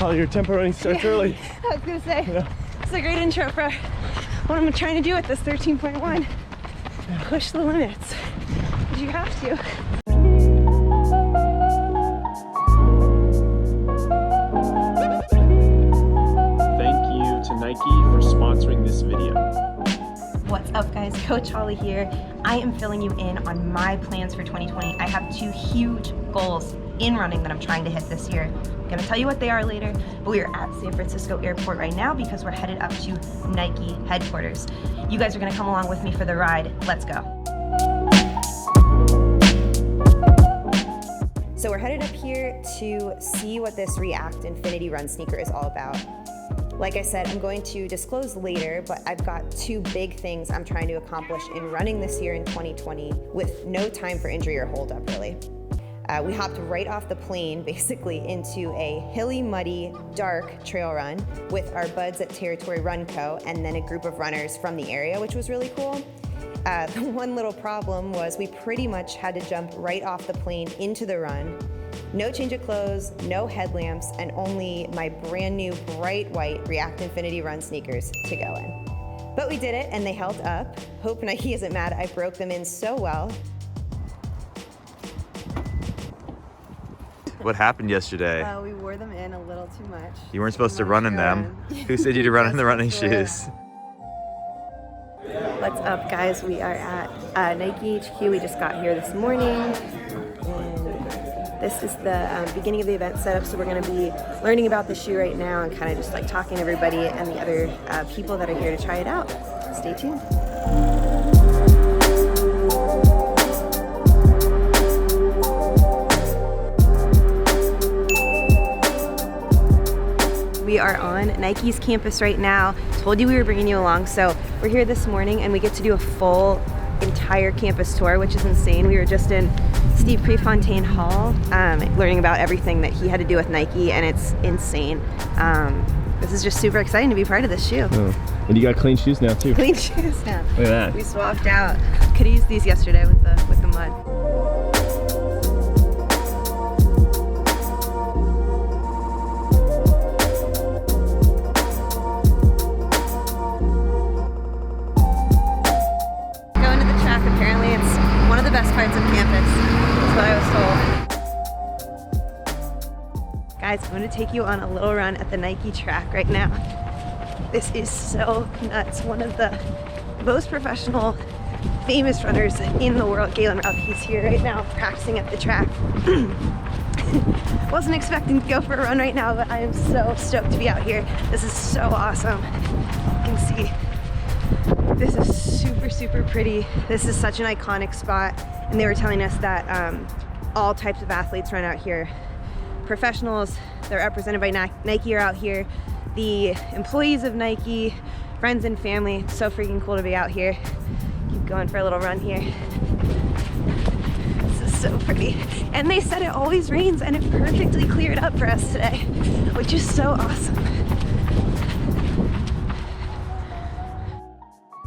Oh, your tempo running starts early. I was gonna say, it's a great intro for what I'm trying to do with this 13.1. Push the limits, because you have to. Thank you to Nike for sponsoring this video. What's up guys, Coach Holly here. I am filling you in on my plans for 2020. I have two huge goals in running that I'm trying to hit this year. I'm gonna tell you what they are later, but we are at San Francisco Airport right now because we're headed up to Nike headquarters. You guys are gonna come along with me for the ride. Let's go. So we're headed up here to see what this React Infinity Run sneaker is all about. Like I said, I'm going to disclose later, but I've got two big things I'm trying to accomplish in running this year in 2020 with no time for injury or hold up really. We hopped right off the plane basically into a hilly, muddy, dark trail run with our buds at Territory Run Co. and then a group of runners from the area, which was really cool. The one little problem was we pretty much had to jump right off the plane into the run. No change of clothes, no headlamps, and only my brand new bright white React Infinity Run sneakers to go in. But we did it and they held up. Hope Nike isn't mad I broke them in so well. What happened yesterday? We wore them in a little too much. You weren't supposed to run in them. Who said you to run in the running shoes? What's up guys? We are at Nike HQ. We just got here this morning. And this is the beginning of the event setup. So we're gonna be learning about the shoe right now and kind of just like talking to everybody and the other people that are here to try it out. Stay tuned. We are on Nike's campus right now. Told you we were bringing you along, so we're here this morning and we get to do a full entire campus tour, which is insane. We were just in Steve Prefontaine Hall learning about everything that he had to do with Nike, and it's insane. This is just super exciting to be part of this shoe. Oh. And you got clean shoes now too. Clean shoes now. Look at that. We swapped out. Could use these yesterday with the mud. Best parts of campus. That's what I was told. Guys, I'm going to take you on a little run at the Nike track right now. This is so nuts. One of the most professional, famous runners in the world, Galen Rupp, he's here right now practicing at the track. Wasn't expecting to go for a run right now, but I am so stoked to be out here. This is so awesome. You can see this is super, super pretty. This is such an iconic spot. And they were telling us that all types of athletes run out here. Professionals that are represented by Nike are out here. The employees of Nike, friends and family. It's so freaking cool to be out here. Keep going for a little run here. This is so pretty. And they said it always rains and it perfectly cleared up for us today, which is so awesome.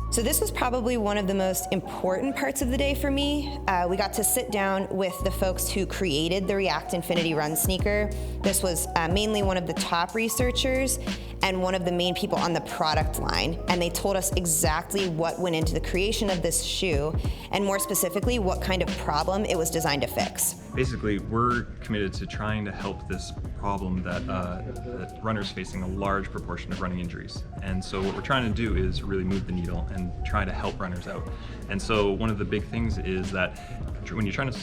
So this was probably one of the most important parts of the day for me. We got to sit down with the folks who created the React Infinity Run sneaker. This was mainly one of the top researchers and one of the main people on the product line. And they told us exactly what went into the creation of this shoe, and more specifically, what kind of problem it was designed to fix. Basically, we're committed to trying to help this problem that runners facing a large proportion of running injuries. And so what we're trying to do is really move the needle and try to help runners out. And so one of the big things is that when you're trying to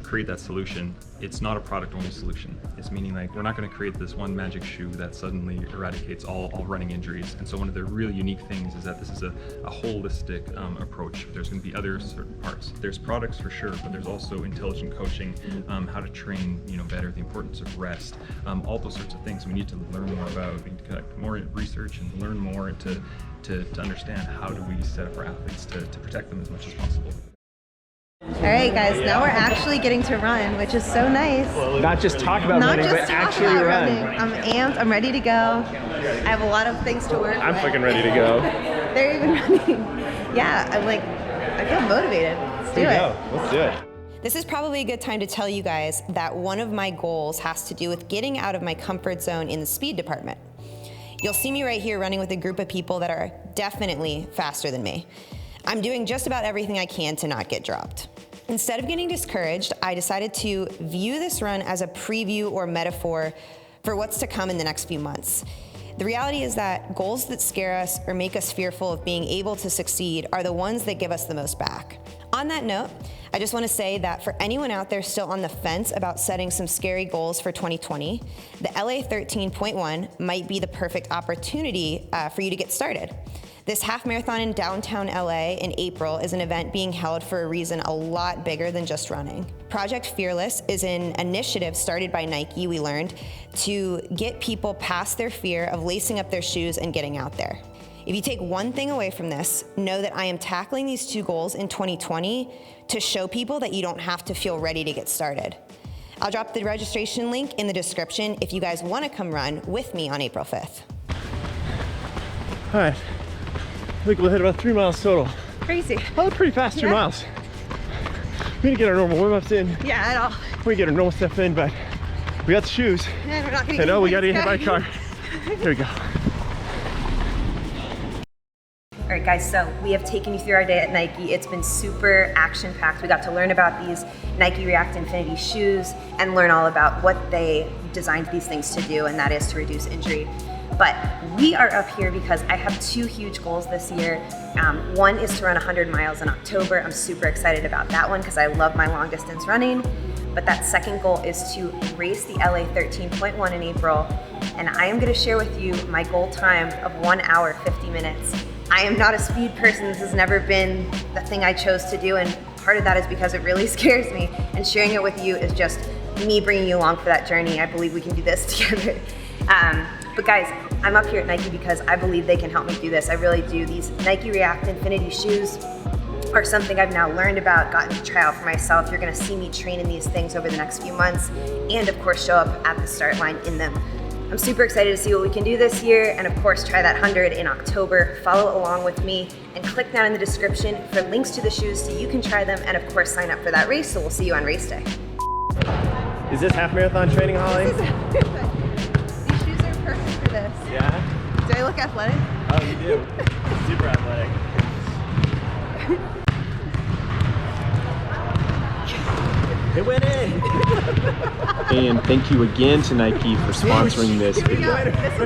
create that solution, it's not a product-only solution. It's meaning like we're not going to create this one magic shoe that suddenly eradicates all running injuries. And so one of the really unique things is that this is a holistic approach. There's going to be other certain parts. There's products for sure, but there's also intelligent coaching, how to train better, the importance of rest, all those sorts of things we need to learn more about. We need to conduct more research and learn more to understand how do we set up our athletes to protect them as much as possible. All right, guys, now we're actually getting to run, which is so nice. Not just talk about running, but actually run. I'm amped, I'm ready to go. I have a lot of things to work I'm with. fucking ready to go. They're even running. Yeah, I feel motivated. Let's do it. Let's do it. This is probably a good time to tell you guys that one of my goals has to do with getting out of my comfort zone in the speed department. You'll see me right here running with a group of people that are definitely faster than me. I'm doing just about everything I can to not get dropped. Instead of getting discouraged, I decided to view this run as a preview or metaphor for what's to come in the next few months. The reality is that goals that scare us or make us fearful of being able to succeed are the ones that give us the most back. On that note, I just want to say that for anyone out there still on the fence about setting some scary goals for 2020, the LA 13.1 might be the perfect opportunity for you to get started. This half marathon in downtown LA in April is an event being held for a reason a lot bigger than just running. Project Fearless is an initiative started by Nike, we learned, to get people past their fear of lacing up their shoes and getting out there. If you take one thing away from this, know that I am tackling these two goals in 2020 to show people that you don't have to feel ready to get started. I'll drop the registration link in the description if you guys want to come run with me on April 5th. All right, I think we'll hit about 3 miles total. Crazy. Oh, pretty fast, 2 miles. We didn't get our normal warm-ups in. Yeah, at all. We get our normal stuff in, but we got the shoes. Yeah, we're not gonna I know, we get gotta get hit by a car. Here we go. All right, guys, so we have taken you through our day at Nike. It's been super action-packed. We got to learn about these Nike React Infinity shoes and learn all about what they designed these things to do, and that is to reduce injury. But we are up here because I have two huge goals this year. One is to run 100 miles in October. I'm super excited about that one because I love my long distance running. But that second goal is to race the LA 13.1 in April. And I am gonna share with you my goal time of 1 hour, 50 minutes. I am not a speed person. This has never been the thing I chose to do. And part of that is because it really scares me. And sharing it with you is just me bringing you along for that journey. I believe we can do this together. But guys, I'm up here at Nike because I believe they can help me do this. I really do. These Nike React Infinity shoes are something I've now learned about, gotten to try out for myself. You're gonna see me train in these things over the next few months and of course show up at the start line in them. I'm super excited to see what we can do this year and of course try that 100 in October. Follow along with me and click down in the description for links to the shoes so you can try them and of course sign up for that race, so we'll see you on race day. Is this half marathon training, Holly? These shoes are perfect for this. Yeah? Do I look athletic? Oh, you do. Super athletic. It went in! And thank you again to Nike for sponsoring this video.